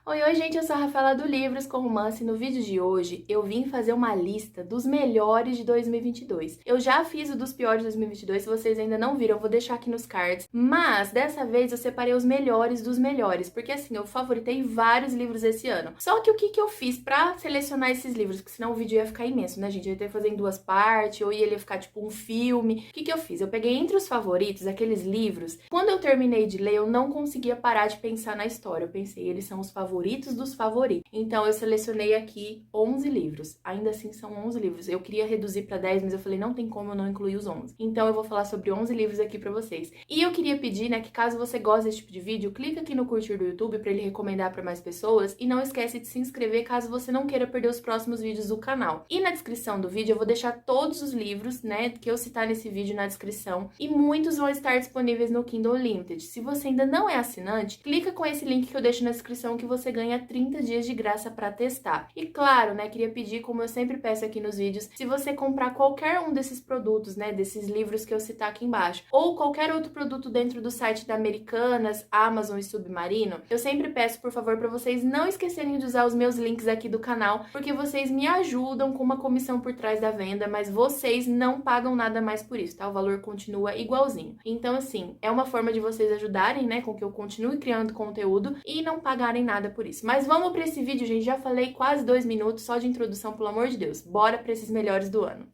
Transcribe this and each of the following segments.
Oi, gente, eu sou a Rafaela do Livros com Romance e no vídeo de hoje eu vim fazer uma lista dos melhores de 2022. Eu já fiz o dos piores de 2022, se vocês ainda não viram, eu vou deixar aqui nos cards, mas dessa vez eu separei os melhores dos melhores, porque assim, eu favoritei vários livros esse ano. Só que o que eu fiz pra selecionar esses livros? Porque senão o vídeo ia ficar imenso, né, gente? Eu ia ter que fazer em duas partes, ou ele ia ficar tipo um filme. O que eu fiz? Eu peguei entre os favoritos aqueles livros. Quando eu terminei de ler, eu não conseguia parar de pensar na história. Eu pensei, eles são os favoritos dos favoritos. Então eu selecionei aqui 11 livros. Ainda assim são 11 livros. Eu queria reduzir para 10, mas eu falei, não tem como eu não incluir os 11. Então eu vou falar sobre 11 livros aqui para vocês. E eu queria pedir, né, que caso você goste desse tipo de vídeo, clica aqui no curtir do YouTube para ele recomendar para mais pessoas e não esquece de se inscrever caso você não queira perder os próximos vídeos do canal. E na descrição do vídeo eu vou deixar todos os livros, né, que eu citar nesse vídeo na descrição e muitos vão estar disponíveis no Kindle Unlimited. Se você ainda não é assinante, clica com esse link que eu deixo na descrição que você ganha 30 dias de graça para testar. E claro, né, queria pedir, como eu sempre peço aqui nos vídeos, se você comprar qualquer um desses produtos, né, desses livros que eu citar aqui embaixo, ou qualquer outro produto dentro do site da Americanas, Amazon e Submarino, eu sempre peço, por favor, para vocês não esquecerem de usar os meus links aqui do canal, porque vocês me ajudam com uma comissão por trás da venda, mas vocês não pagam nada mais por isso, tá? O valor continua igualzinho. Então, assim, é uma forma de vocês ajudarem, né, com que eu continue criando conteúdo e não pagarem nada por isso. Mas vamos para esse vídeo, gente. Já falei quase 2 minutos só de introdução, pelo amor de Deus. Bora para esses melhores do ano.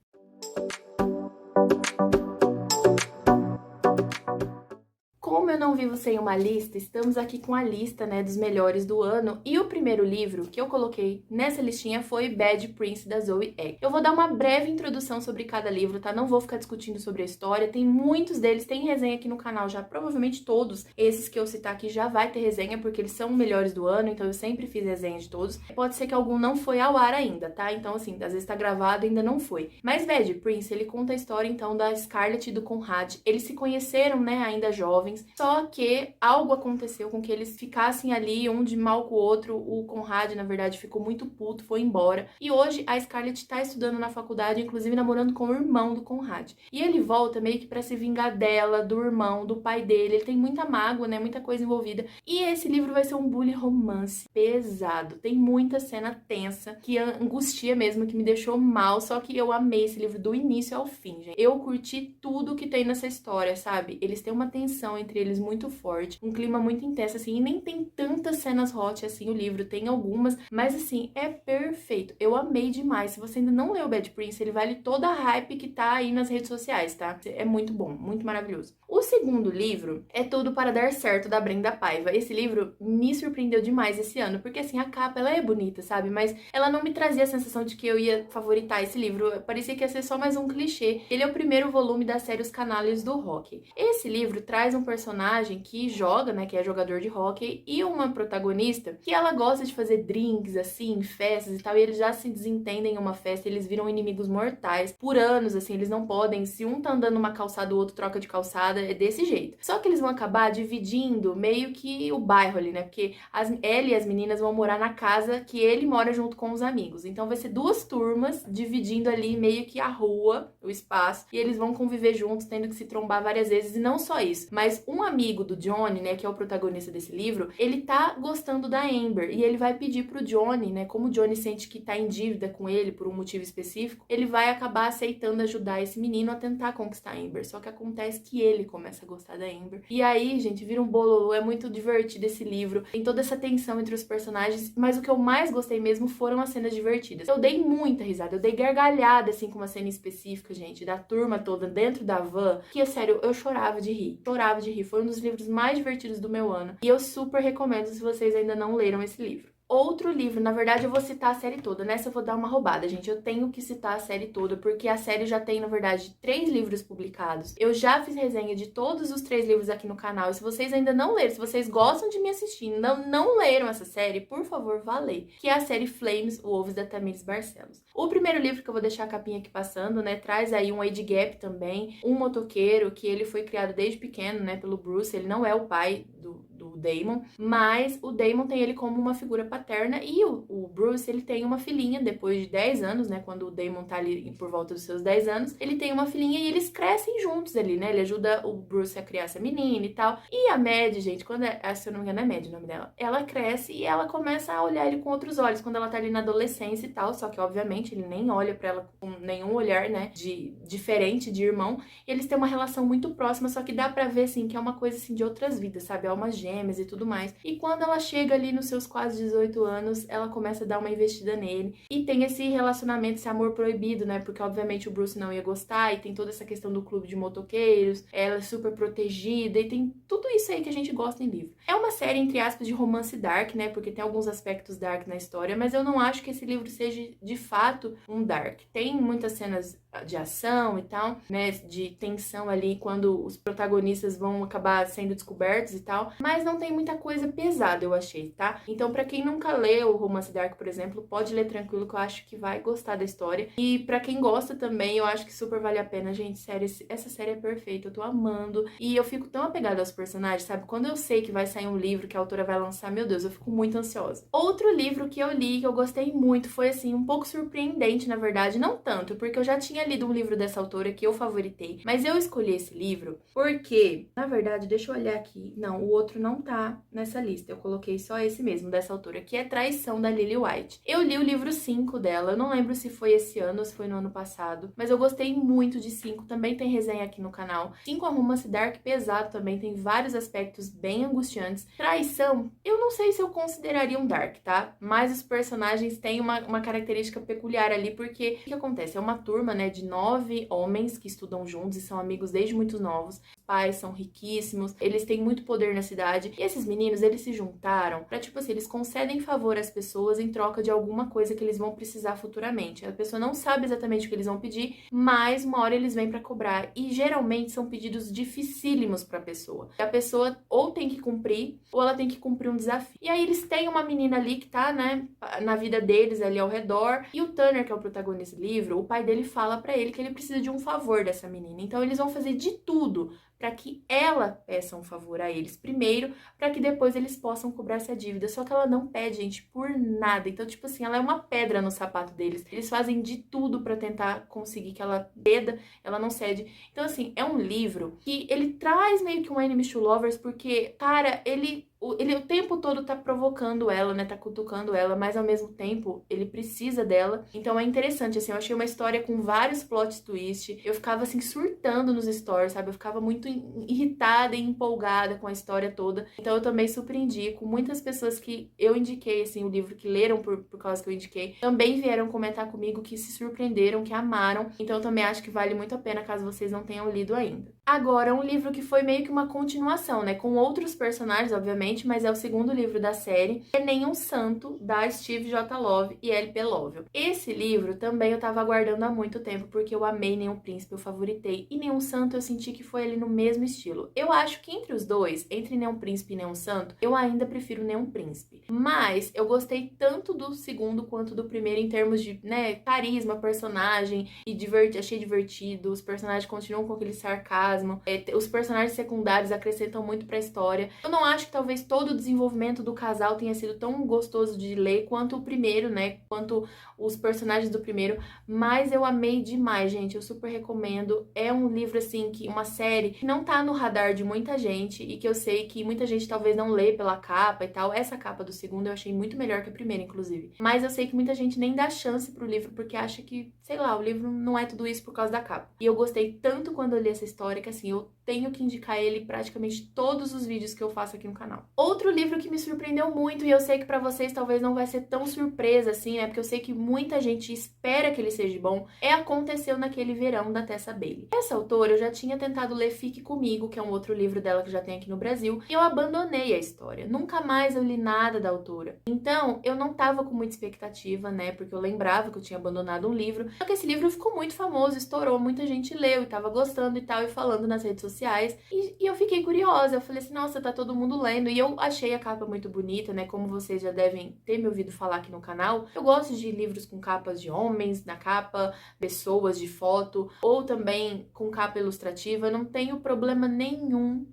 Como eu não vivo sem uma lista, estamos aqui com a lista, né, dos melhores do ano. E o primeiro livro que eu coloquei nessa listinha foi Bad Prince, da Zoe Egg. Eu vou dar uma breve introdução sobre cada livro, tá? Não vou ficar discutindo sobre a história. Tem muitos deles, tem resenha aqui no canal já. Provavelmente todos esses que eu citar aqui já vai ter resenha, porque eles são melhores do ano, então eu sempre fiz resenha de todos. Pode ser que algum não foi ao ar ainda, tá? Então, assim, às vezes tá gravado e ainda não foi. Mas Bad Prince, ele conta a história, então, da Scarlett e do Conrad. Eles se conheceram, né, ainda jovens. Só que algo aconteceu com que eles ficassem ali, um de mal com o outro. O Conrad, na verdade, ficou muito puto, foi embora. E hoje a Scarlett tá estudando na faculdade, inclusive namorando com o irmão do Conrad. E ele volta meio que pra se vingar dela, do irmão, do pai dele. Ele tem muita mágoa, né? Muita coisa envolvida. E esse livro vai ser um bully romance pesado. Tem muita cena tensa, que angustia mesmo, que me deixou mal. Só que eu amei esse livro do início ao fim, gente. Eu curti tudo que tem nessa história, sabe? Eles têm uma tensão entre eles muito forte, um clima muito intenso, assim, e nem tem tantas cenas hot assim o livro, tem algumas, mas assim, é perfeito. Eu amei demais. Se você ainda não leu Bad Prince, ele vale toda a hype que tá aí nas redes sociais, tá? É muito bom, muito maravilhoso. O segundo livro é Tudo para Dar Certo, da Brenda Paiva. Esse livro me surpreendeu demais esse ano, porque assim, a capa, ela é bonita, sabe? Mas ela não me trazia a sensação de que eu ia favoritar esse livro. Parecia que ia ser só mais um clichê. Ele é o primeiro volume da série Os Canalhas do Rock. Esse livro traz um personagem que joga, né, que é jogador de hóquei, e uma protagonista que ela gosta de fazer drinks, assim, festas e tal, e eles já se desentendem em uma festa, eles viram inimigos mortais por anos, assim, eles não podem, se um tá andando numa calçada, o outro troca de calçada, é desse jeito. Só que eles vão acabar dividindo meio que o bairro ali, né, porque ela e as meninas vão morar na casa que ele mora junto com os amigos, então vai ser duas turmas dividindo ali meio que a rua, o espaço, e eles vão conviver juntos, tendo que se trombar várias vezes, e não só isso, mas um amigo do Johnny, né, que é o protagonista desse livro, ele tá gostando da Amber e ele vai pedir pro Johnny, né, como o Johnny sente que tá em dívida com ele por um motivo específico, ele vai acabar aceitando ajudar esse menino a tentar conquistar a Amber. Só que acontece que ele começa a gostar da Amber. E aí, gente, vira um bololô, é muito divertido esse livro, tem toda essa tensão entre os personagens, mas o que eu mais gostei mesmo foram as cenas divertidas. Eu dei muita risada, eu dei gargalhada, assim, com uma cena específica, gente, da turma toda dentro da van, que, é sério, eu chorava de rir, foi um dos livros mais divertidos do meu ano. E eu super recomendo se vocês ainda não leram esse livro. Outro livro, na verdade eu vou citar a série toda, nessa eu vou dar uma roubada, gente, eu tenho que citar a série toda, porque a série já tem, na verdade, 3 livros publicados. Eu já fiz resenha de todos os 3 livros aqui no canal, e se vocês ainda não leram, se vocês gostam de me assistir e não leram essa série, por favor, vá ler, que é a série Flames, o Ovos da Tamires Barcelos. O primeiro livro, que eu vou deixar a capinha aqui passando, né, traz aí um age gap também, um motoqueiro, que ele foi criado desde pequeno, né, pelo Bruce, ele não é o pai do do Damon, mas o Damon tem ele como uma figura paterna e o Bruce, ele tem uma filhinha depois de 10 anos, né, quando o Damon tá ali por volta dos seus 10 anos, ele tem uma filhinha e eles crescem juntos ali, né, ele ajuda o Bruce a criar essa menina e tal. E a Mad, gente, quando se eu não me engano é Mad o nome dela, ela cresce e ela começa a olhar ele com outros olhos quando ela tá ali na adolescência e tal, só que obviamente ele nem olha pra ela com nenhum olhar, né, de diferente de irmão. E eles têm uma relação muito próxima, só que dá pra ver, assim, que é uma coisa, assim, de outras vidas, sabe? Almas gêmeas e tudo mais. E quando ela chega ali nos seus quase 18 anos, ela começa a dar uma investida nele. E tem esse relacionamento, esse amor proibido, né? Porque, obviamente, o Bruce não ia gostar. E tem toda essa questão do clube de motoqueiros. Ela é super protegida. E tem tudo isso aí que a gente gosta em livro. É uma série, entre aspas, de romance dark, né? Porque tem alguns aspectos dark na história. Mas eu não acho que esse livro seja, de fato, um dark. Tem muitas cenas de ação e tal, né, de tensão ali quando os protagonistas vão acabar sendo descobertos e tal, mas não tem muita coisa pesada, eu achei, tá? Então, pra quem nunca leu o Romance Dark, por exemplo, pode ler tranquilo que eu acho que vai gostar da história. E pra quem gosta também, eu acho que super vale a pena, gente, sério, essa série é perfeita, eu tô amando. E eu fico tão apegada aos personagens, sabe? Quando eu sei que vai sair um livro que a autora vai lançar, meu Deus, eu fico muito ansiosa. Outro livro que eu li, que eu gostei muito, foi assim, um pouco surpreendente, na verdade, não tanto, porque eu já tinha lido um livro dessa autora que eu favoritei, mas eu escolhi esse livro porque, na verdade, deixa eu olhar aqui, não, o outro não tá nessa lista, eu coloquei só esse mesmo, dessa autora, que é Traição, da Lily White. Eu li o livro 5 dela, eu não lembro se foi esse ano ou se foi no ano passado, mas eu gostei muito de 5, também tem resenha aqui no canal. 5 é um romance dark pesado também, tem vários aspectos bem angustiantes. Traição, eu não sei se eu consideraria um dark, tá? Mas os personagens têm uma característica peculiar ali, porque o que acontece? É uma turma, né, de 9 homens que estudam juntos e são amigos desde muito novos. Os pais são riquíssimos, eles têm muito poder na cidade. E esses meninos, eles se juntaram pra, tipo assim, eles concedem favor às pessoas em troca de alguma coisa que eles vão precisar futuramente. A pessoa não sabe exatamente o que eles vão pedir, mas uma hora eles vêm pra cobrar. E geralmente são pedidos dificílimos pra pessoa. A pessoa ou tem que cumprir, ou ela tem que cumprir um desafio. E aí eles têm uma menina ali que tá, né, na vida deles ali ao redor. E o Tanner, que é o protagonista do livro, o pai dele fala pra ele que ele precisa de um favor dessa menina. Então eles vão fazer de tudo para que ela peça um favor a eles primeiro, para que depois eles possam cobrar essa dívida. Só que ela não pede, gente, por nada. Então, tipo assim, ela é uma pedra no sapato deles. Eles fazem de tudo para tentar conseguir que ela ceda, ela não cede. Então, assim, é um livro que ele traz meio que um enemies to lovers, porque, cara, ele o tempo todo tá provocando ela, né? Tá cutucando ela, mas ao mesmo tempo ele precisa dela. Então é interessante, assim, eu achei uma história com vários plot twists. Eu ficava, assim, surtando nos stories, sabe? Eu ficava muito irritada e empolgada com a história toda. Então eu também super indico. Muitas pessoas que eu indiquei, assim, o livro, que leram por causa que eu indiquei, também vieram comentar comigo que se surpreenderam, que amaram. Então eu também acho que vale muito a pena caso vocês não tenham lido ainda. Agora, um livro que foi meio que uma continuação, né? Com outros personagens, obviamente, mas é o segundo livro da série, é Nenhum Santo, da Steve J. Love e L.P. Lovell. Esse livro também eu tava aguardando há muito tempo, porque eu amei Nenhum Príncipe, eu favoritei, e Nenhum Santo eu senti que foi ali no mesmo estilo. Eu acho que entre os dois, entre Nenhum Príncipe e Nenhum Santo, eu ainda prefiro Nenhum Príncipe. Mas eu gostei tanto do segundo quanto do primeiro em termos de, né, carisma, personagem, e achei divertido, os personagens continuam com aquele sarcasmo, os personagens secundários acrescentam muito pra história. Eu não acho que talvez todo o desenvolvimento do casal tenha sido tão gostoso de ler quanto o primeiro, né? Quanto os personagens do primeiro, mas eu amei demais, gente. Eu super recomendo. É um livro, assim, uma série que não tá no radar de muita gente e que eu sei que muita gente talvez não lê pela capa e tal. Essa capa do segundo eu achei muito melhor que a primeira, inclusive. Mas eu sei que muita gente nem dá chance pro livro porque acha que, sei lá, o livro não é tudo isso por causa da capa. E eu gostei tanto quando eu li essa história que, assim, eu tenho que indicar ele em praticamente todos os vídeos que eu faço aqui no canal. Outro livro que me surpreendeu muito, e eu sei que pra vocês talvez não vai ser tão surpresa assim, né? Porque eu sei que muita gente espera que ele seja bom, é Aconteceu Naquele Verão, da Tessa Bailey. Essa autora eu já tinha tentado ler Fique Comigo, que é um outro livro dela que já tem aqui no Brasil, e eu abandonei a história. Nunca mais eu li nada da autora. Então, eu não tava com muita expectativa, né? Porque eu lembrava que eu tinha abandonado um livro. Só que esse livro ficou muito famoso, estourou, muita gente leu e tava gostando e tal, e falando nas redes sociais. E eu fiquei curiosa, eu falei assim, nossa, tá todo mundo lendo. E eu achei a capa muito bonita, né? Como vocês já devem ter me ouvido falar aqui no canal. Eu gosto de livros com capas de homens na capa, pessoas de foto, ou também com capa ilustrativa. Eu não tenho problema nenhum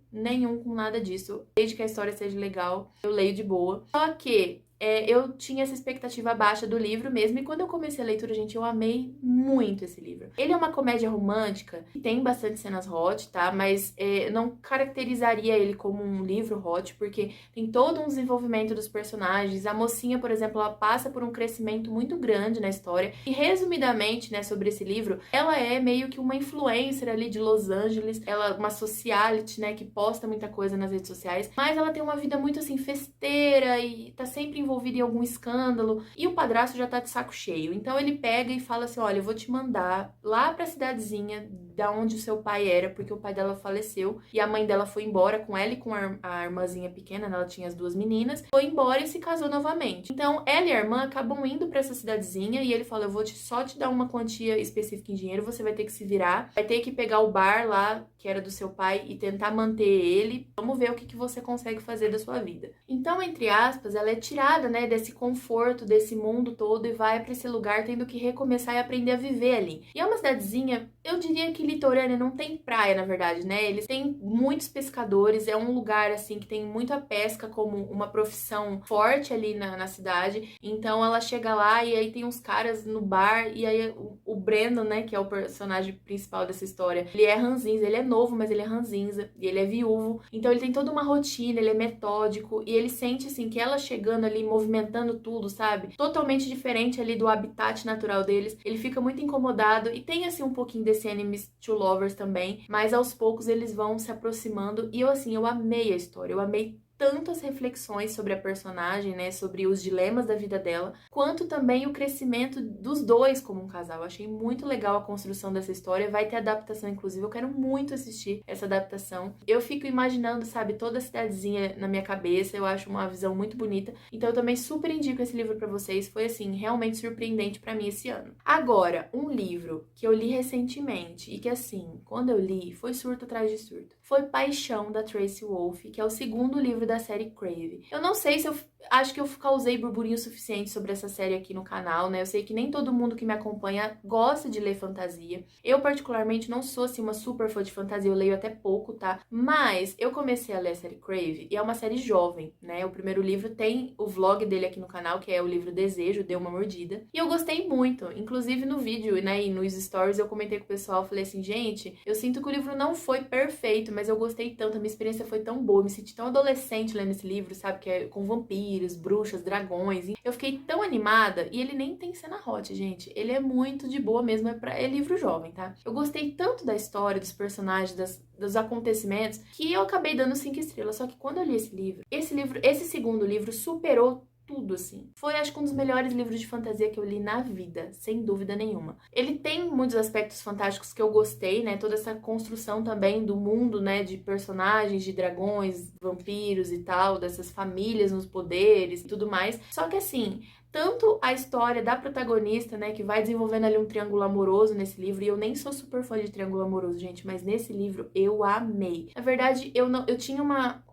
com nada disso. Desde que a história seja legal, eu leio de boa. Só que eu tinha essa expectativa baixa do livro mesmo, e quando eu comecei a leitura, gente, eu amei muito esse livro. Ele é uma comédia romântica, tem bastante cenas hot, tá? Mas não caracterizaria ele como um livro hot, porque tem todo um desenvolvimento dos personagens. A mocinha, por exemplo, ela passa por um crescimento muito grande na história. E resumidamente, né, sobre esse livro, ela é meio que uma influencer ali de Los Angeles. Ela é uma socialite, né, que posta muita coisa nas redes sociais, mas ela tem uma vida muito assim festeira e tá sempre envolvido em algum escândalo, e o padrasto já tá de saco cheio. Então ele pega e fala assim, olha, eu vou te mandar lá pra cidadezinha da onde o seu pai era, porque o pai dela faleceu, e a mãe dela foi embora com ela e com a irmãzinha pequena, né? Ela tinha as duas meninas, foi embora e se casou novamente. Então ela e a irmã acabam indo pra essa cidadezinha, e ele fala, eu vou só te dar uma quantia específica em dinheiro, você vai ter que se virar, vai ter que pegar o bar lá, que era do seu pai, e tentar manter ele, vamos ver o que você consegue fazer da sua vida. Então, entre aspas, ela é tirada, né, desse conforto, desse mundo todo, e vai pra esse lugar tendo que recomeçar e aprender a viver ali. E é uma cidadezinha, eu diria que litorânea, não tem praia, na verdade, né? Eles têm muitos pescadores, é um lugar, assim, que tem muita pesca como uma profissão forte ali na cidade. Então, ela chega lá e aí tem uns caras no bar, e aí o Brandon, né, que é o personagem principal dessa história, ele é ranzinza, ele é novo, mas ele é ranzinza, e ele é viúvo. Então, ele tem toda uma rotina, ele é metódico, e ele sente, assim, que ela chegando ali, movimentando tudo, sabe? Totalmente diferente ali do habitat natural deles. Ele fica muito incomodado e tem, assim, um pouquinho desse Enemies to Lovers também, mas aos poucos eles vão se aproximando e eu, assim, eu amei a história, eu amei tanto as reflexões sobre a personagem, né, sobre os dilemas da vida dela, quanto também o crescimento dos dois como um casal. Eu achei muito legal a construção dessa história, vai ter adaptação, inclusive, eu quero muito assistir essa adaptação. Eu fico imaginando, sabe, toda a cidadezinha na minha cabeça, eu acho uma visão muito bonita, então eu também super indico esse livro pra vocês, foi, assim, realmente surpreendente pra mim esse ano. Agora, um livro que eu li recentemente e que, assim, quando eu li, foi surto atrás de surto, foi Paixão, da Tracy Wolfe, que é o segundo livro da série Crave. Eu não sei se eu acho que eu causei burburinho suficiente sobre essa série aqui no canal, né? Eu sei que nem todo mundo que me acompanha gosta de ler fantasia. Eu, particularmente, não sou, assim, uma super fã de fantasia, eu leio até pouco, tá? Mas eu comecei a ler a série Crave e é uma série jovem, né? O primeiro livro tem o vlog dele aqui no canal, que é o livro Desejo, Deu uma Mordida. E eu gostei muito. Inclusive no vídeo, né, e nos stories eu comentei com o pessoal, falei assim, gente, eu sinto que o livro não foi perfeito, mas eu gostei tanto, a minha experiência foi tão boa, eu me senti tão adolescente lendo esse livro, sabe? Que é com vampiros, bruxas, dragões. Eu fiquei tão animada. E ele nem tem cena hot, gente. Ele é muito de boa mesmo. É livro jovem, tá? Eu gostei tanto da história, dos personagens, dos acontecimentos, que eu acabei dando 5 estrelas. Só que quando eu li esse segundo livro superou tudo, assim. Foi, acho que um dos melhores livros de fantasia que eu li na vida, sem dúvida nenhuma. Ele tem muitos aspectos fantásticos que eu gostei, né? Toda essa construção também do mundo, né? De personagens, de dragões, vampiros e tal, dessas famílias nos poderes e tudo mais. Só que, assim, tanto a história da protagonista, né, que vai desenvolvendo ali um triângulo amoroso nesse livro, e eu nem sou super fã de triângulo amoroso, gente, mas nesse livro eu amei. Na verdade, eu tinha uma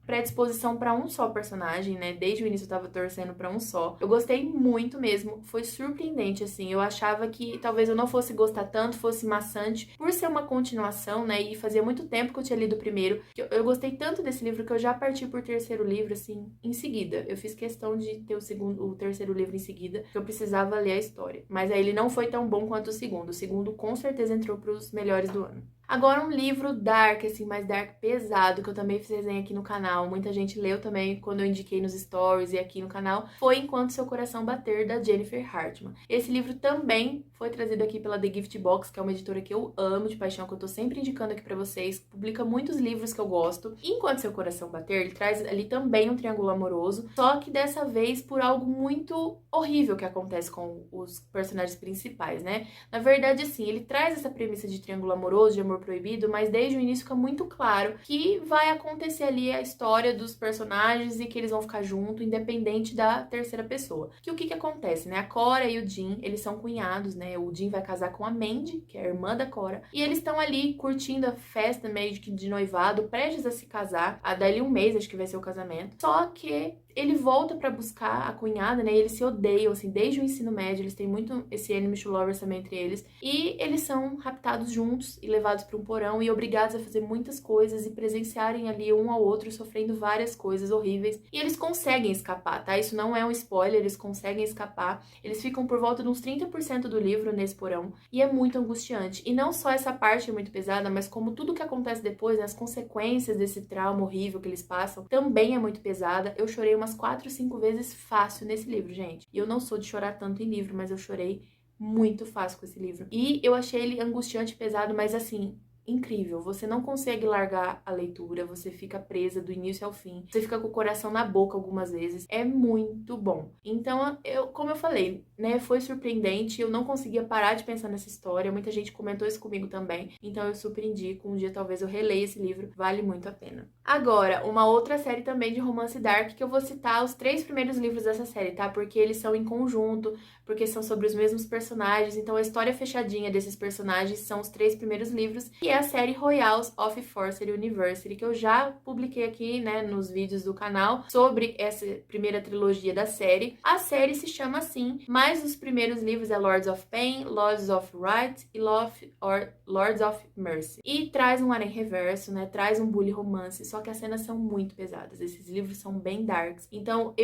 predisposição pra um só personagem, né, desde o início eu tava torcendo pra um só. Eu gostei muito mesmo, foi surpreendente, assim, eu achava que talvez eu não fosse gostar tanto, fosse maçante, por ser uma continuação, né, e fazia muito tempo que eu tinha lido o primeiro, que eu gostei tanto desse livro que eu já parti pro terceiro livro, assim, em seguida. Eu fiz questão de ter o terceiro livro em seguida, que eu precisava ler a história. Mas aí ele não foi tão bom quanto o segundo. O segundo com certeza entrou pros melhores do ano. Agora um livro dark, assim, mais dark pesado, que eu também fiz resenha aqui no canal. Muita gente leu também quando eu indiquei nos stories e aqui no canal. Foi Enquanto Seu Coração Bater, da Jennifer Hartman. Esse livro também foi trazido aqui pela The Gift Box, que é uma editora que eu amo de paixão, que eu tô sempre indicando aqui pra vocês. Publica muitos livros que eu gosto. E Enquanto Seu Coração Bater, ele traz ali também um triângulo amoroso, só que dessa vez por algo muito horrível que acontece com os personagens principais, né? Na verdade, assim, ele traz essa premissa de triângulo amoroso, de amor proibido, mas desde o início fica muito claro que vai acontecer ali a história dos personagens e que eles vão ficar junto, independente da terceira pessoa. Que o que que acontece, né? A Cora e o Jim, eles são cunhados, né? O Jim vai casar com a Mandy, que é a irmã da Cora, e eles estão ali curtindo a festa meio que de noivado, prestes a se casar. Dali um mês, acho que vai ser o casamento. Só que ele volta pra buscar a cunhada, né? E eles se odeiam, assim, desde o ensino médio. Eles têm muito esse enemies to lovers também entre eles. E eles são raptados juntos e levados pra um porão e obrigados a fazer muitas coisas e presenciarem ali um ao outro sofrendo várias coisas horríveis. E eles conseguem escapar, tá? Isso não é um spoiler, eles conseguem escapar. Eles ficam por volta de uns 30% do livro nesse porão. E é muito angustiante. E não só essa parte é muito pesada, mas como tudo que acontece depois, né? As consequências desse trauma horrível que eles passam, também é muito pesada. Eu chorei umas 4, 5 vezes fácil nesse livro, gente. E eu não sou de chorar tanto em livro, mas eu chorei muito fácil com esse livro. E eu achei ele angustiante, pesado, mas assim, incrível. Você não consegue largar a leitura, você fica presa do início ao fim. Você fica com o coração na boca algumas vezes. É muito bom. Então, como eu falei, né, foi surpreendente. Eu não conseguia parar de pensar nessa história. Muita gente comentou isso comigo também. Então, eu super indico. Um dia talvez eu releia esse livro. Vale muito a pena. Agora, uma outra série também de romance dark que eu vou citar os 3 primeiros livros dessa série, tá? Porque eles são em conjunto, porque são sobre os mesmos personagens. Então, a história fechadinha desses personagens são os 3 primeiros livros. E é a série Royals of Force University, que eu já publiquei aqui, né, nos vídeos do canal sobre essa primeira trilogia da série. A série se chama assim, mas os primeiros livros é Lords of Pain, Lords of Right e Lords of Mercy. E traz um aranha reverso, né, traz um bully romance, só que as cenas são muito pesadas. Esses livros são bem darks. Então,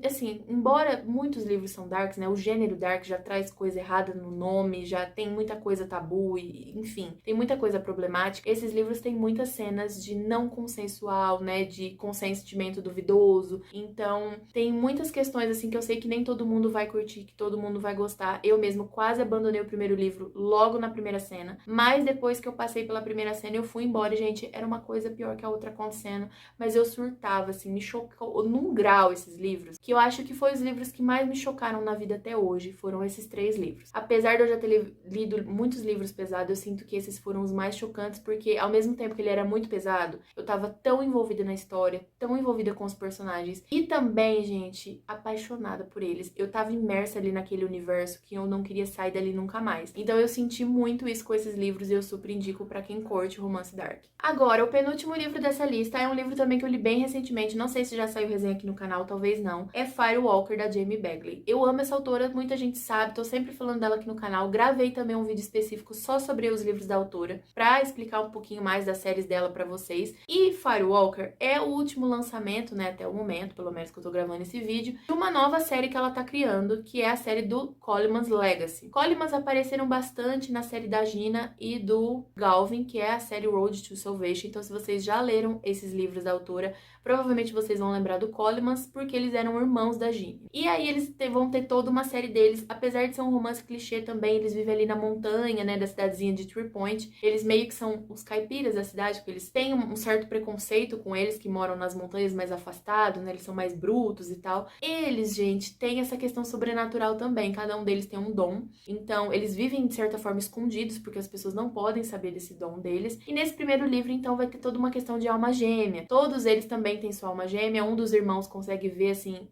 assim, embora muitos livros são darks, né, o gênero dark já traz coisa errada no nome, já tem muita coisa tabu e, enfim, tem muita coisa problemática. Esses livros têm muitas cenas de não consensual, né, de consentimento duvidoso. Então, tem muitas questões assim que eu sei que nem todo mundo vai curtir, que todo mundo vai gostar. Eu mesmo quase abandonei o primeiro livro logo na primeira cena, mas depois que eu passei pela primeira cena, eu fui embora e, gente, era uma coisa pior que a outra acontecendo, mas eu surtava, assim, me chocou num grau esses livros, que eu acho que foi os livros que mais me chocaram na vida até hoje, foram esses 3 livros. Apesar de eu já ter lido muitos livros pesados, eu sinto que esses foram os mais chocantes, porque ao mesmo tempo que ele era muito pesado, eu tava tão envolvida na história, tão envolvida com os personagens, e também, gente, apaixonada por eles. Eu tava imersa ali naquele universo que eu não queria sair dali nunca mais. Então eu senti muito isso com esses livros e eu super indico pra quem curte romance dark. Agora, o penúltimo livro dessa lista é um livro também que eu li bem recentemente, não sei se já saiu resenha aqui no canal, talvez não, é Firewalker, da Jamie Bagley. Eu amo essa autora, muita gente sabe, tô sempre falando dela aqui no canal, gravei também um vídeo específico só sobre os livros da autora, pra explicar um pouquinho mais das séries dela pra vocês. E Firewalker é o último lançamento, né, até o momento, pelo menos que eu tô gravando esse vídeo, de uma nova série que ela tá criando, que é a série do Coleman's Legacy. Colemans apareceram bastante na série da Gina e do Galvin, que é a série Road to Salvation. Então, se vocês já leram esses livros da autora, provavelmente vocês vão lembrar do Colemans, porque eles eram irmãos da Gina. E aí eles vão ter toda uma série deles, apesar de ser um romance clichê também, eles vivem ali na montanha, né, da cidadezinha de Three Point. Eles meio que são os caipiras da cidade, porque eles têm um certo preconceito com eles que moram nas montanhas mais afastados, né, eles são mais brutos e tal. Eles, gente, têm essa questão sobrenatural também, cada um deles tem um dom, então eles vivem de certa forma escondidos, porque as pessoas não podem saber desse dom deles. E nesse primeiro livro, então, vai ter toda uma questão de alma gêmea. Todos eles também têm sua alma gêmea, um dos irmãos consegue ver, assim,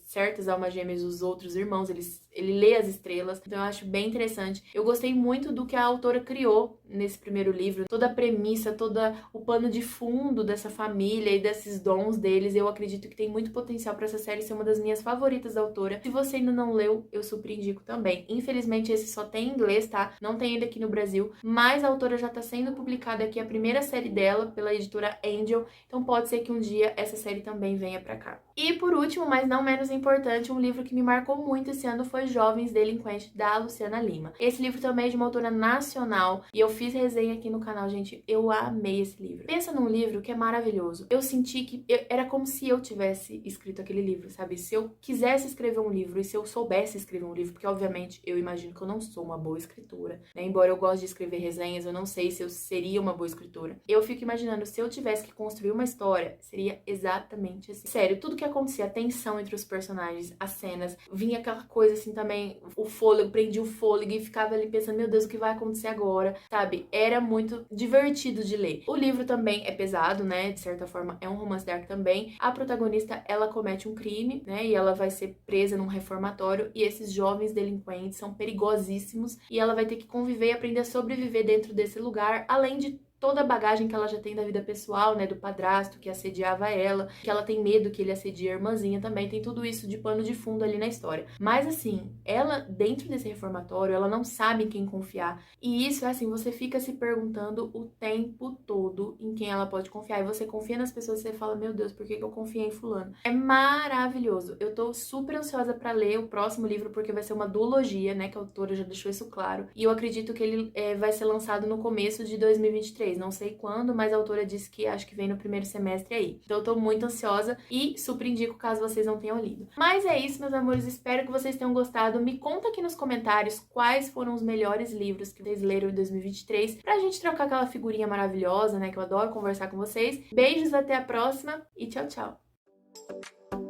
certas almas gêmeas dos outros irmãos, ele lê as estrelas, então eu acho bem interessante. Eu gostei muito do que a autora criou nesse primeiro livro, toda a premissa, todo o pano de fundo dessa família e desses dons deles. Eu acredito que tem muito potencial para essa série ser uma das minhas favoritas da autora. Se você ainda não leu, eu super indico também. Infelizmente esse só tem em inglês, tá? Não tem ele aqui no Brasil, mas a autora já tá sendo publicada aqui a primeira série dela pela editora Angel, então pode ser que um dia essa série também venha pra cá. E por último, mas não menos importante, um livro que me marcou muito esse ano foi Jovens Delinquentes, da Luciana Lima. Esse livro também é de uma autora nacional e eu fiz resenha aqui no canal, gente. Eu amei esse livro. Pensa num livro que é maravilhoso. Eu senti que era como se eu tivesse escrito aquele livro, sabe? Se eu quisesse escrever um livro e se eu soubesse escrever um livro, porque obviamente eu imagino que eu não sou uma boa escritora, né? Embora eu goste de escrever resenhas, eu não sei se eu seria uma boa escritora. Eu fico imaginando, se eu tivesse que construir uma história, seria exatamente assim. Sério, tudo que acontecia, a tensão entre os personagens, as cenas, vinha aquela coisa assim também, o fôlego, prendia o fôlego e ficava ali pensando, meu Deus, o que vai acontecer agora, sabe? Era era muito divertido de ler. O livro também é pesado, né? De certa forma, é um romance dark também. A protagonista, ela comete um crime, né? E ela vai ser presa num reformatório. E esses jovens delinquentes são perigosíssimos. E ela vai ter que conviver e aprender a sobreviver dentro desse lugar, além de toda a bagagem que ela já tem da vida pessoal, né, do padrasto que assediava ela, que ela tem medo que ele assedie a irmãzinha também, tem tudo isso de pano de fundo ali na história. Mas assim, ela dentro desse reformatório, ela não sabe em quem confiar. E isso é assim, você fica se perguntando o tempo todo em quem ela pode confiar. E você confia nas pessoas e você fala, meu Deus, por que eu confiei em fulano? É maravilhoso. Eu tô super ansiosa pra ler o próximo livro, porque vai ser uma duologia, né, que a autora já deixou isso claro. E eu acredito que ele vai ser lançado no começo de 2023. Não sei quando, mas a autora disse que acho que vem no primeiro semestre aí. Então eu tô muito ansiosa e super indico caso vocês não tenham lido. Mas é isso, meus amores. Espero que vocês tenham gostado. Me conta aqui nos comentários quais foram os melhores livros que vocês leram em 2023 pra gente trocar aquela figurinha maravilhosa, né? Que eu adoro conversar com vocês. Beijos, até a próxima e tchau, tchau!